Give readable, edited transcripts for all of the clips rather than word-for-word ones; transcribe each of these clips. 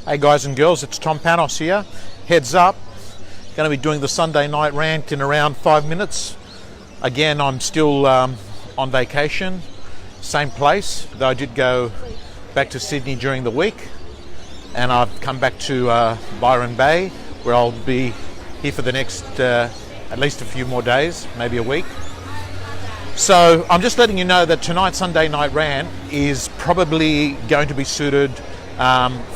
Hey guys and girls, it's Tom Panos here. Heads up, going to be doing the Sunday night rant in around 5 minutes. Again, I'm still on vacation, same place, though I did go back to Sydney during the week, and I've come back to Byron Bay, where I'll be here for the next at least a few more days, maybe a week. So I'm just letting you know that tonight's Sunday night rant is probably going to be suited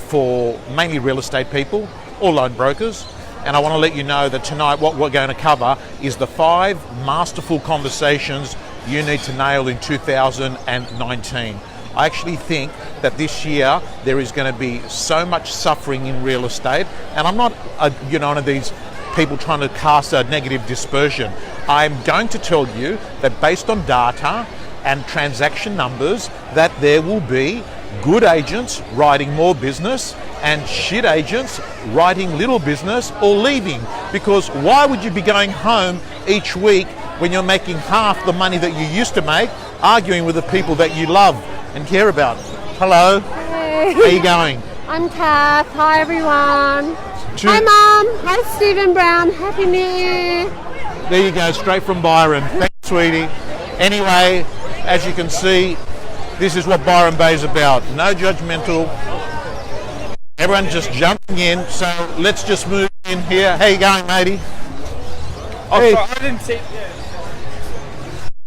for mainly real estate people or loan brokers. And I want to let you know that tonight what we're going to cover is the 5 masterful conversations you need to nail in 2019. I actually think that this year there is going to be so much suffering in real estate, and I'm not one of these people trying to cast a negative dispersion. I'm going to tell you that based on data and transaction numbers, that there will be good agents writing more business and shit agents writing little business or leaving. Because why would you be going home each week when you're making half the money that you used to make, arguing with the people that you love and care about? Hello. Hey. How are you going? I'm Kath. Hi everyone. Hi Mum. Hi Stephen Brown. Happy New Year. There you go, straight from Byron. Thanks, sweetie. Anyway, as you can see, this is what Byron Bay is about. No judgmental. Everyone just jumping in. So let's just move in here. How you going, matey? Oh, hey. sorry, I didn't see.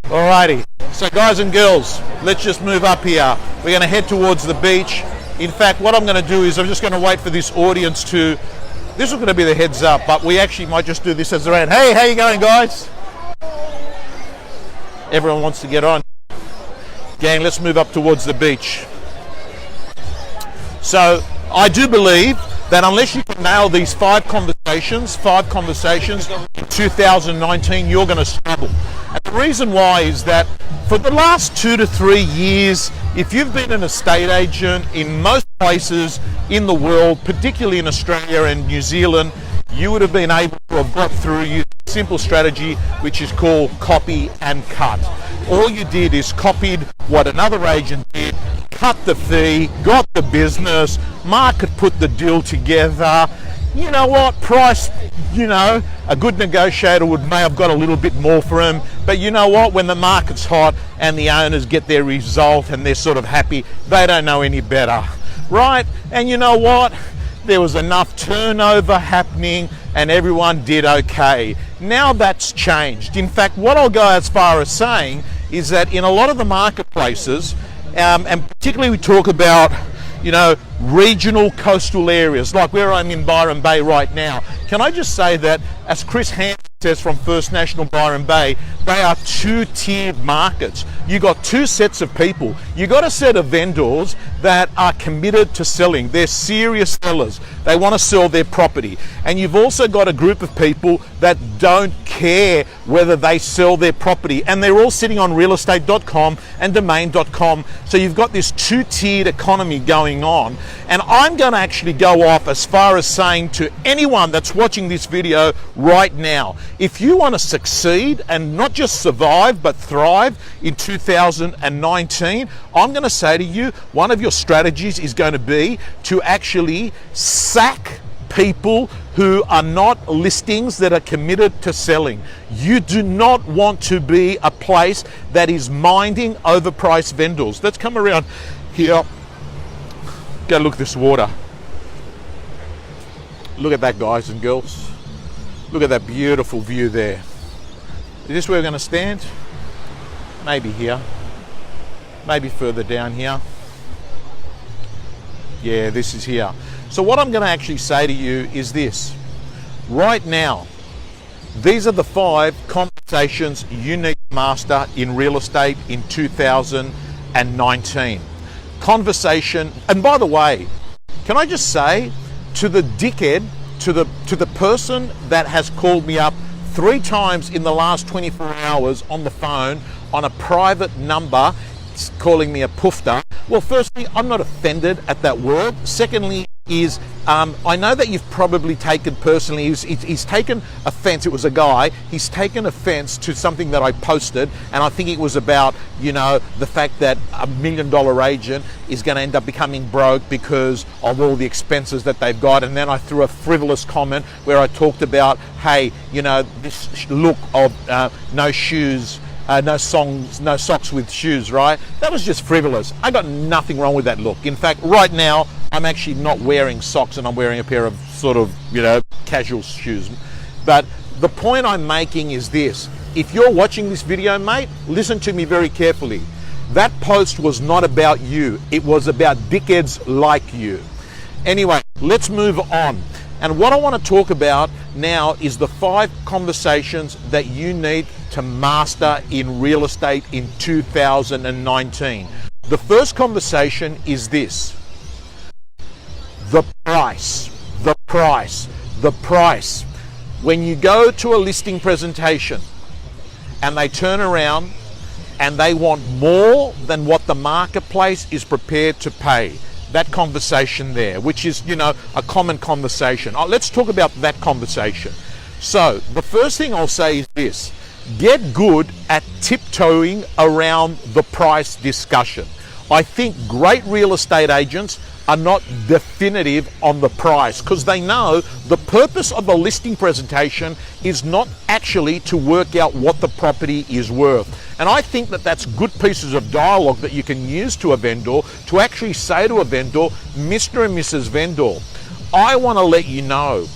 Alrighty. So guys and girls, let's just move up here. We're going to head towards the beach. In fact, what I'm going to do is I'm just going to wait for this audience to. This is going to be the heads up, but we actually might just do this as a rant. Hey, how you going, guys? Everyone wants to get on. Gang, let's move up towards the beach. So I do believe that unless you can nail these 5 conversations in 2019, you're going to struggle. And the reason why is that for the last 2 to 3 years, if you've been an estate agent in most places in the world, particularly in Australia and New Zealand, you would have been able to have got through using a simple strategy which is called copy and cut. All you did is copied what another agent did, cut the fee, got the business, market put the deal together. You know what, price, a good negotiator may have got a little bit more for him, but you know what, when the market's hot and the owners get their result and they're sort of happy, they don't know any better, right? And you know what, there was enough turnover happening and everyone did okay. Now that's changed. In fact, what I'll go as far as saying is that in a lot of the marketplaces, and particularly we talk about, regional coastal areas, like where I'm in Byron Bay right now. Can I just say that, as Chris Hansen says from First National Byron Bay, they are 2-tiered markets. You got 2 sets of people. You got a set of vendors that are committed to selling. They're serious sellers. They want to sell their property. And you've also got a group of people that don't care whether they sell their property. And they're all sitting on realestate.com and domain.com. So you've got this 2-tiered economy going on. And I'm going to actually go off as far as saying to anyone that's watching this video right now, if you want to succeed and not just survive but thrive in 2019, I'm going to say to you, one of your strategies is going to be to actually sack people who are not listings that are committed to selling. You do not want to be a place that is minding overpriced vendors. Let's come around here. Go look at this water. Look at that, guys and girls. Look at that beautiful view there. Is this where we're going to stand? Maybe here. Maybe further down here. Yeah, this is here. So what I'm going to actually say to you is this. Right now, these are the 5 conversations you need to master in real estate in 2019. Conversation, and by the way, can I just say to the dickhead, to the person that has called me up 3 times in the last 24 hours on the phone on a private number calling me a poofter. Well, firstly, I'm not offended at that word. Secondly, is I know that you've probably taken personally, he's taken offense. It was a guy, he's taken offense to something that I posted, and I think it was about, you know, the fact that $1 million agent is going to end up becoming broke because of all the expenses that they've got. And then I threw a frivolous comment where I talked about, hey, you know, this look of no shoes, no socks with shoes, right? That was just frivolous. I got nothing wrong with that look. In fact, right now, I'm actually not wearing socks and I'm wearing a pair of sort of, you know, casual shoes. But the point I'm making is this. If you're watching this video, mate, listen to me very carefully. That post was not about you. It was about dickheads like you. Anyway, let's move on. And what I want to talk about now is the 5 conversations that you need to master in real estate in 2019. The first conversation is this. The price, the price, the price. When you go to a listing presentation and they turn around and they want more than what the marketplace is prepared to pay, that conversation there, which is, you know, a common conversation. Let's talk about that conversation. So the first thing I'll say is this. Get good at tiptoeing around the price discussion. I think great real estate agents are not definitive on the price because they know the purpose of a listing presentation is not actually to work out what the property is worth. And I think that that's good pieces of dialogue that you can use to a vendor to actually say to a vendor, Mr. and Mrs. Vendor, I want to let you know,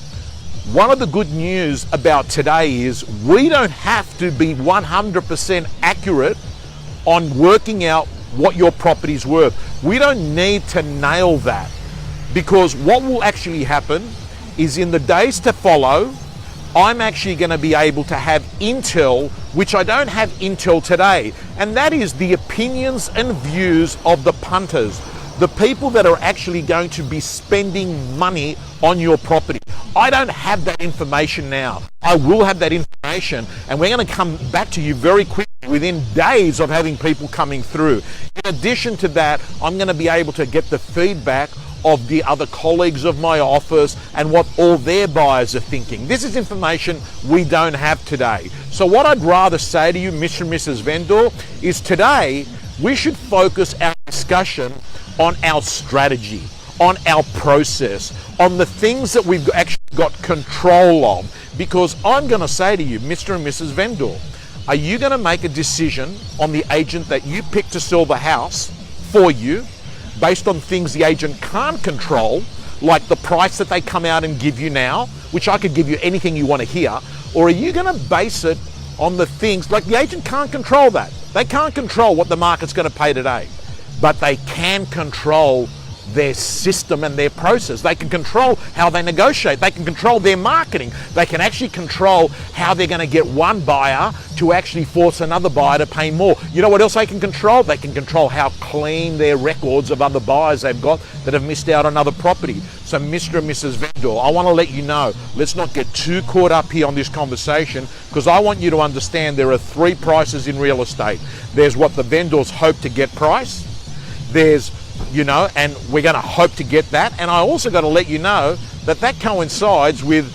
one of the good news about today is we don't have to be 100% accurate on working out what your property's worth. We don't need to nail that, because what will actually happen is in the days to follow, I'm actually going to be able to have intel, which I don't have intel today, and that is the opinions and views of the punters, the people that are actually going to be spending money on your property. I don't have that information now. I will have that information, and we're going to come back to you very quickly within days of having people coming through. In addition to that, I'm going to be able to get the feedback of the other colleagues of my office and what all their buyers are thinking. This is information we don't have today. So what I'd rather say to you, Mr. and Mrs. Vendor, is today we should focus our discussion on our strategy, on our process, on the things that we've actually got control of. Because I'm going to say to you, Mr. and Mrs. Vendor, are you going to make a decision on the agent that you pick to sell the house for you based on things the agent can't control, like the price that they come out and give you now, which I could give you anything you want to hear, or are you going to base it on the things, like the agent can't control that. They can't control what the market's going to pay today, but they can control their system and their process. They can control how they negotiate. They can control their marketing. They can actually control how they're going to get one buyer to actually force another buyer to pay more. You know what else they can control? They can control how clean their records of other buyers they've got that have missed out on other property. So Mr. and Mrs. Vendor, I want to let you know, let's not get too caught up here on this conversation, because I want you to understand there are 3 prices in real estate. There's what the vendors hope to get price. There's, you know, and we're going to hope to get that. And I also got to let you know that that coincides with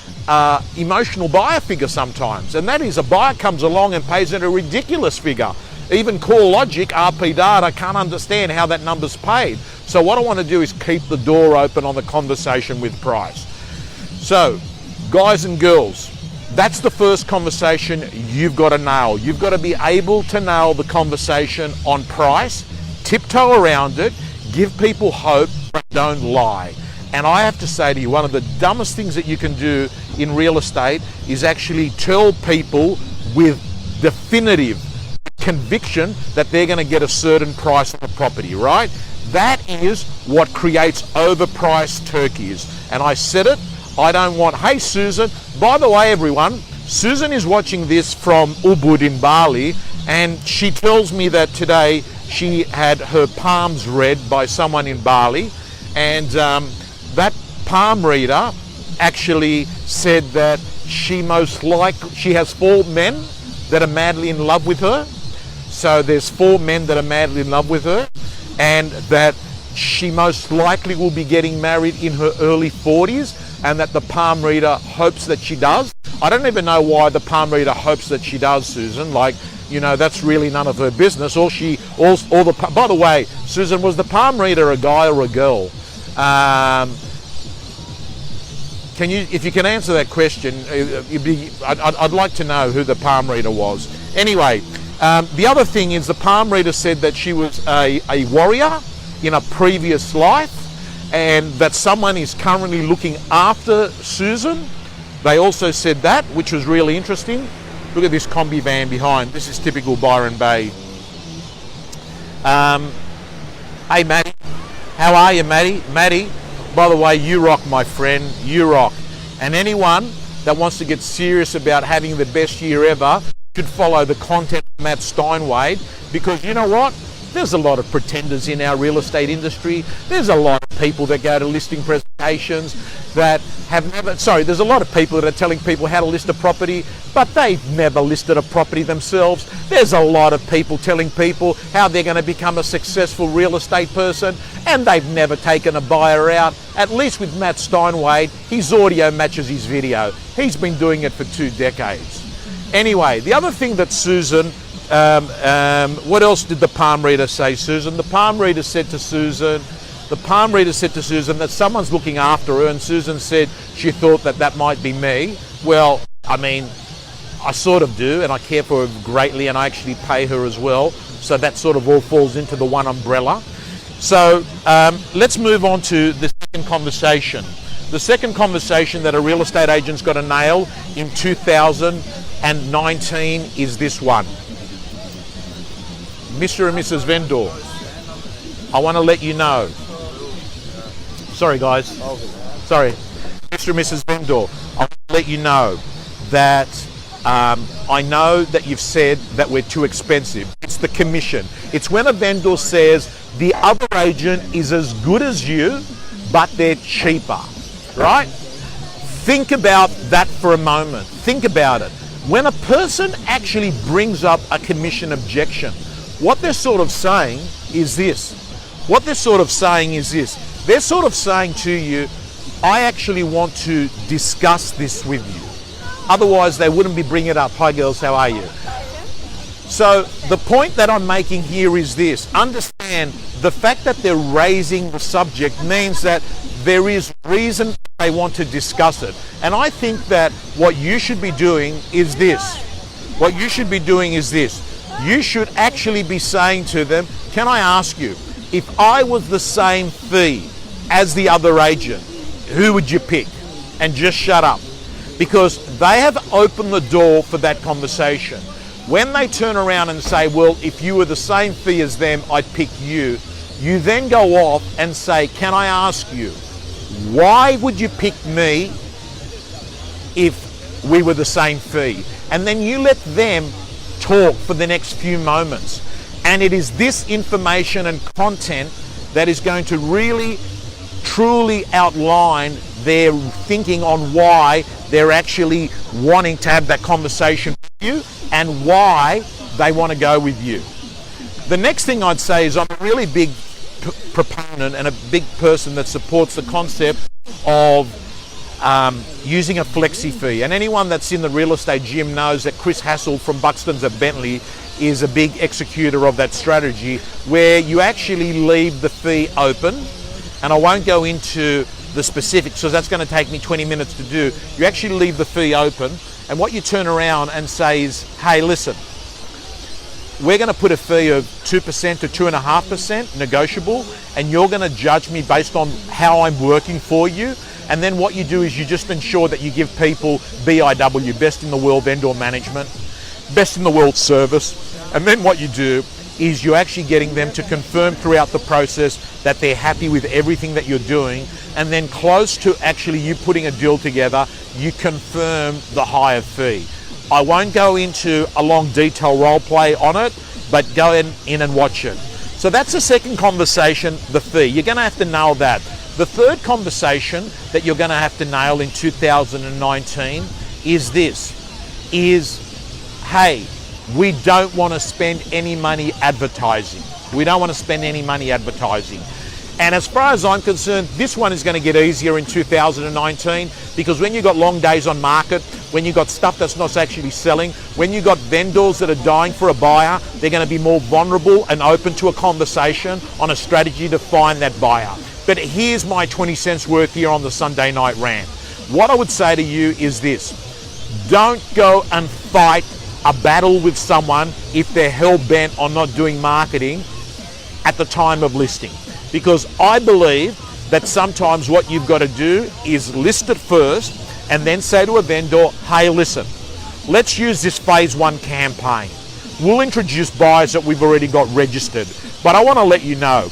emotional buyer figure sometimes. And that is a buyer comes along and pays at a ridiculous figure. Even CoreLogic, RP Data can't understand how that number's paid. So what I want to do is keep the door open on the conversation with price. So, guys and girls, that's the first conversation you've got to nail. You've got to be able to nail the conversation on price, tiptoe around it, give people hope, but don't lie. And I have to say to you, one of the dumbest things that you can do in real estate is actually tell people with definitive conviction that they're going to get a certain price on the property, right? That is what creates overpriced turkeys. And I said it, I don't want, hey Susan, by the way everyone, Susan is watching this from Ubud in Bali, and she tells me that today she had her palms read by someone in Bali, and that palm reader actually said that she has 4 men that are madly in love with her. So there's 4 men that are madly in love with her, and that she most likely will be getting married in her early 40s, and that the palm reader hopes that she does. I don't even know why the palm reader hopes that she does, Susan. Like, you know, that's really none of her business. By the way, Susan, was the palm reader a guy or a girl? If you can answer that question, I'd like to know who the palm reader was. Anyway, the other thing is the palm reader said that she was a warrior in a previous life, and that someone is currently looking after Susan. They also said that, which was really interesting. Look at this combi van behind. This is typical Byron Bay. Hey, Maddie. How are you, Maddie? Maddie, by the way, you rock, my friend. You rock. And anyone that wants to get serious about having the best year ever should follow the content of Matt Steinwade, because you know what? There's a lot of pretenders in our real estate industry. There's a lot of people that go to listing presentations that have never, there's a lot of people that are telling people how to list a property, but they've never listed a property themselves. There's a lot of people telling people how they're going to become a successful real estate person, and they've never taken a buyer out. At least with Matt Steinwade, his audio matches his video. He's been doing it for 2 decades. Anyway, the other thing that Susan, what else did the palm reader say, Susan? The palm reader said to Susan that someone's looking after her, and Susan said she thought that might be me. Well, I mean, I sort of do, and I care for her greatly, and I actually pay her as well. So that sort of all falls into the one umbrella. So let's move on to the second conversation. The second conversation that a real estate agent's got to nail in 2019 is this one. Mr. and Mrs. Vendor, I want to let you know. Sorry, guys. Sorry. Mr. and Mrs. Vendor, I want to let you know that I know that you've said that we're too expensive. It's the commission. It's when a vendor says the other agent is as good as you, but they're cheaper, right? Think about that for a moment. Think about it. When a person actually brings up a commission objection, what they're sort of saying is this. They're sort of saying to you, I actually want to discuss this with you. Otherwise, they wouldn't be bringing it up. Hi, girls, how are you? So the point that I'm making here is this. Understand, the fact that they're raising the subject means that there is reason they want to discuss it. And I think that what you should be doing is this. You should actually be saying to them, can I ask you, if I was the same fee as the other agent, who would you pick? And just shut up. Because they have opened the door for that conversation. When they turn around and say, well, if you were the same fee as them, I'd pick you. You then go off and say, can I ask you, why would you pick me if we were the same fee? And then you let them talk for the next few moments. And it is this information and content that is going to really, truly outline their thinking on why they're actually wanting to have that conversation with you and why they want to go with you. The next thing I'd say is I'm a really big proponent and a big person that supports the concept of using a Flexi-fee. And anyone that's in the real estate gym knows that Chris Hassel from Buxton's at Bentley is a big executor of that strategy, where you actually leave the fee open. And I won't go into the specifics because that's going to take me 20 minutes to do. You actually leave the fee open, and what you turn around and say is, hey, listen, we're going to put a fee of 2% to 2.5% negotiable, and you're going to judge me based on how I'm working for you. And then what you do is you just ensure that you give people BIW, best in the world vendor management, best in the world service. And then what you do is you're actually getting them to confirm throughout the process that they're happy with everything that you're doing. And then close to actually you putting a deal together, you confirm the higher fee. I won't go into a long detail role play on it, but go in and watch it. So that's the second conversation, the fee. You're going to have to nail that. The third conversation that you're going to have to nail in 2019 is this, hey, we don't want to spend any money advertising. And as far as I'm concerned, this one is going to get easier in 2019 because when you've got long days on market, when you've got stuff that's not actually selling, when you've got vendors that are dying for a buyer, they're going to be more vulnerable and open to a conversation on a strategy to find that buyer. But here's my 20 cents worth here on the Sunday Night Rant. What I would say to you is this: don't go and fight a battle with someone if they're hell-bent on not doing marketing at the time of listing. Because I believe that sometimes what you've got to do is list it first and then say to a vendor, hey, listen, let's use this phase 1 campaign. We'll introduce buyers that we've already got registered. But I want to let you know,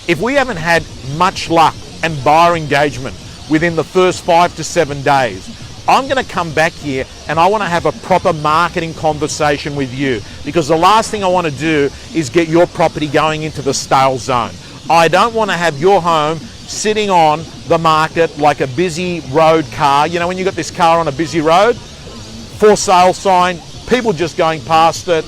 if we haven't had much luck and buyer engagement within the first 5 to 7 days, I'm going to come back here and I want to have a proper marketing conversation with you, because the last thing I want to do is get your property going into the stale zone. I don't want to have your home sitting on the market like a busy road car. You know, when you got this car on a busy road, for sale sign, people just going past it,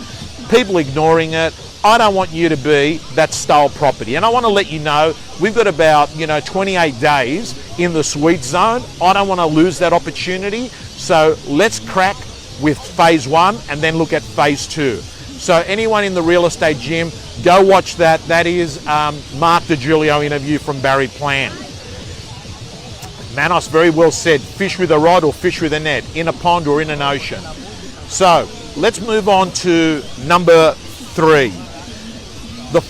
people ignoring it. I don't want you to be that stale property. And I want to let you know, we've got about, 28 days in the sweet zone. I don't want to lose that opportunity. So let's crack with phase 1 and then look at phase 2. So anyone in the real estate gym, go watch that. That is Mark DiGiulio interview from Barry Plan. Manos very well said, fish with a rod or fish with a net, in a pond or in an ocean. So let's move on to number 3. The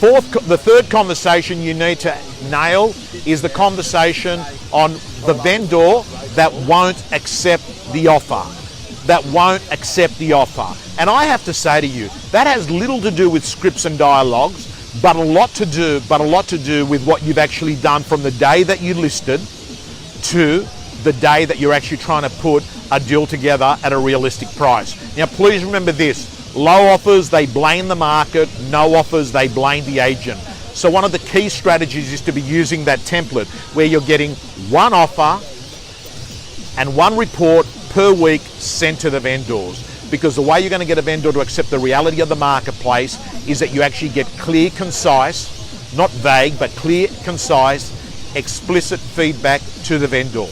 third conversation you need to nail is the conversation on the vendor that won't accept the offer. And I have to say to you, that has little to do with scripts and dialogues, but a lot to do with what you've actually done from the day that you listed to the day that you're actually trying to put a deal together at a realistic price. Now, please remember this. Low offers, they blame the market. No offers, they blame the agent. So one of the key strategies is to be using that template where you're getting one offer and one report per week sent to the vendors. Because the way you're going to get a vendor to accept the reality of the marketplace is that you actually get clear, concise, not vague, but clear, concise, explicit feedback to the vendor.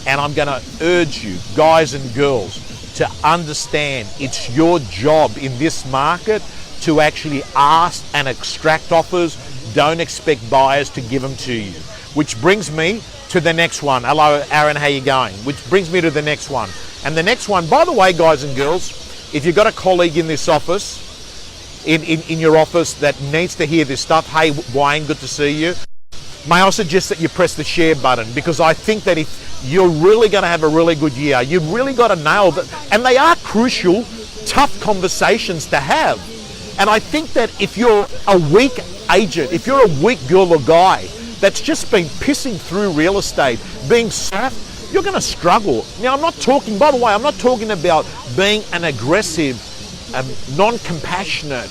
And I'm going to urge you, guys and girls, to understand it's your job in this market to actually ask and extract offers. Don't expect buyers to give them to you. Which brings me to the next one. Hello, Aaron, how you going? Which brings me to the next one. And the next one, by the way, guys and girls, if you've got a colleague in this office, in your office that needs to hear this stuff, hey, Wayne, good to see you. May I suggest that you press the share button, because I think that if you're really going to have a really good year, you've really got to nail that. And they are crucial, tough conversations to have. And I think that if you're a weak agent, if you're a weak girl or guy that's just been pissing through real estate, being soft, you're going to struggle. Now, I'm not talking about being an aggressive, non-compassionate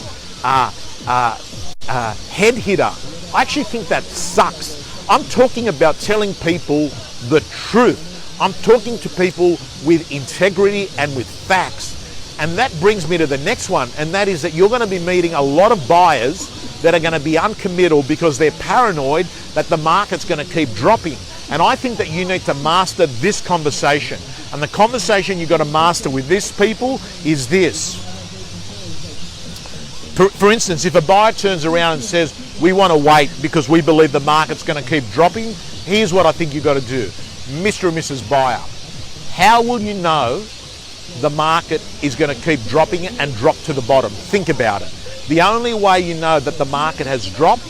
head hitter. I actually think that sucks. I'm talking about telling people the truth. I'm talking to people with integrity and with facts. And that brings me to the next one, and that is that you're going to be meeting a lot of buyers that are going to be uncommittal because they're paranoid that the market's going to keep dropping. And I think that you need to master this conversation. And the conversation you've got to master with these people is this. For instance, if a buyer turns around and says, we want to wait because we believe the market's going to keep dropping, here's what I think you've got to do. Mr. and Mrs. Buyer, how will you know the market is going to keep dropping and drop to the bottom? Think about it. The only way you know that the market has dropped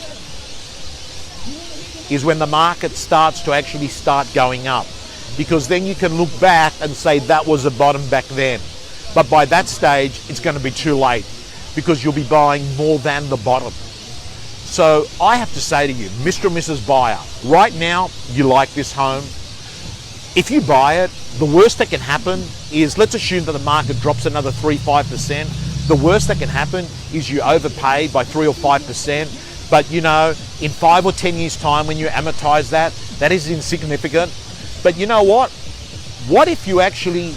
is when the market starts to actually start going up, because then you can look back and say that was a bottom back then. But by that stage, it's going to be too late, because you'll be buying more than the bottom. So I have to say to you, Mr. and Mrs. Buyer, right now you like this home. If you buy it, the worst that can happen is, let's assume that the market drops another 3-5%. The worst that can happen is you overpay by 3 or 5%. But in 5 or 10 years time, when you amortize that, that is insignificant. But you know what? What if you actually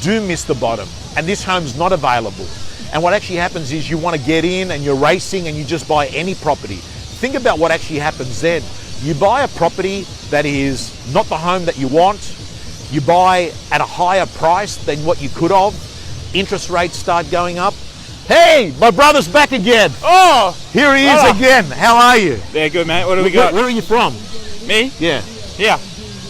do miss the bottom and this home's not available? And what actually happens is you want to get in and you're racing and you just buy any property. Think about what actually happens then. You buy a property that is not the home that you want. You buy at a higher price than what you could have. Interest rates start going up. Hey, my brother's back again. Oh, Here he is again. How are you? they're good, mate. What do we Where, got? where are you from? Me? Yeah. Yeah.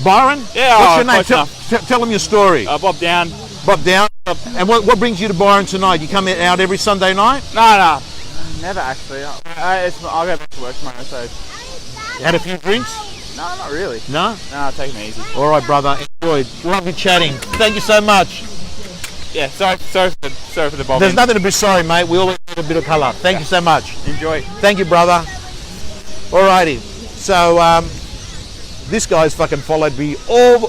Byron? Yeah, What's your name? close Tell him your story. Bob Down. Bob Down. And what brings you to Byron tonight? You come out every Sunday night? No. Never actually. I'll go back to work tomorrow, so. Had a few drinks? No, not really. No? No, taking it easy. All right, brother. Enjoyed. Lovely chatting. Thank you so much. Yeah, sorry for the bob. There's nothing to be sorry, mate. We always need a bit of colour. Thank you so much. Enjoy. Thank you, brother. Alrighty. So, this guy's fucking followed me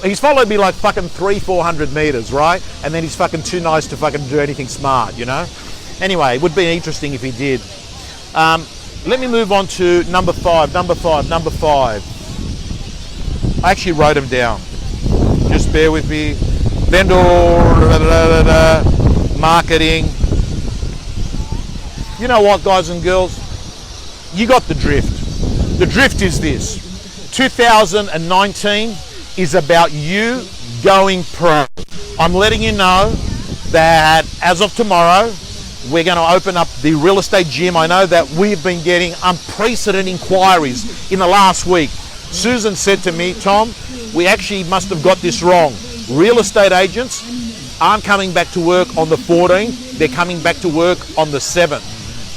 he's followed me like fucking 300-400 meters, right? And then he's fucking too nice to fucking do anything smart, you know? Anyway, it would be interesting if he did. Let me move on to number five. I actually wrote them down. Just bear with me. Vendor, marketing. You know what, guys and girls? You got the drift. The drift is this. 2019 is about you going pro. I'm letting you know that as of tomorrow, we're going to open up the real estate gym. I know that we've been getting unprecedented inquiries in the last week. Susan said to me, Tom, we actually must have got this wrong. Real estate agents aren't coming back to work on the 14th. They're coming back to work on the 7th.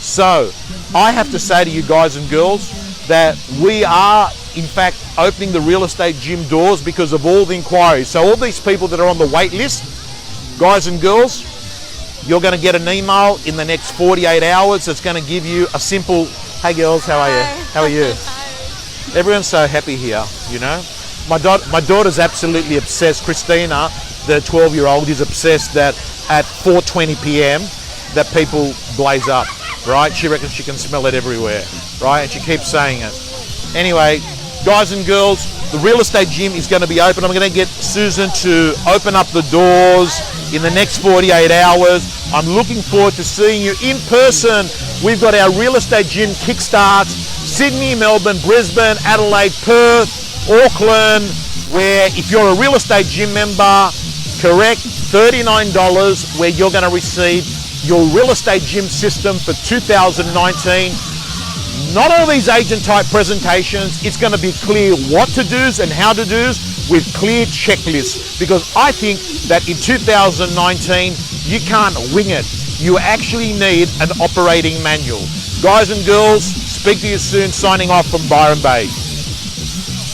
So I have to say to you guys and girls that we are in fact opening the real estate gym doors because of all the inquiries. So all these people that are on the wait list, guys and girls, you're going to get an email in the next 48 hours that's going to give you a simple, hey girls, how are you? How are you? Everyone's so happy here, you know. My daughter's absolutely obsessed. Christina, the 12-year-old, is obsessed that at 4:20 p.m. that people blaze up, right? She reckons she can smell it everywhere, right? And she keeps saying it. Anyway, guys and girls, the real estate gym is going to be open. I'm going to get Susan to open up the doors in the next 48 hours. I'm looking forward to seeing you in person. We've got our real estate gym kickstarts. Sydney, Melbourne, Brisbane, Adelaide, Perth, Auckland, where if you're a real estate gym member, correct, $39, where you're going to receive your real estate gym system for 2019. Not all these agent type presentations. It's going to be clear what to do's and how to do's with clear checklists, because I think that in 2019 you can't wing it. You actually need an operating manual. Guys and girls, speak to you soon. Signing off from Byron Bay.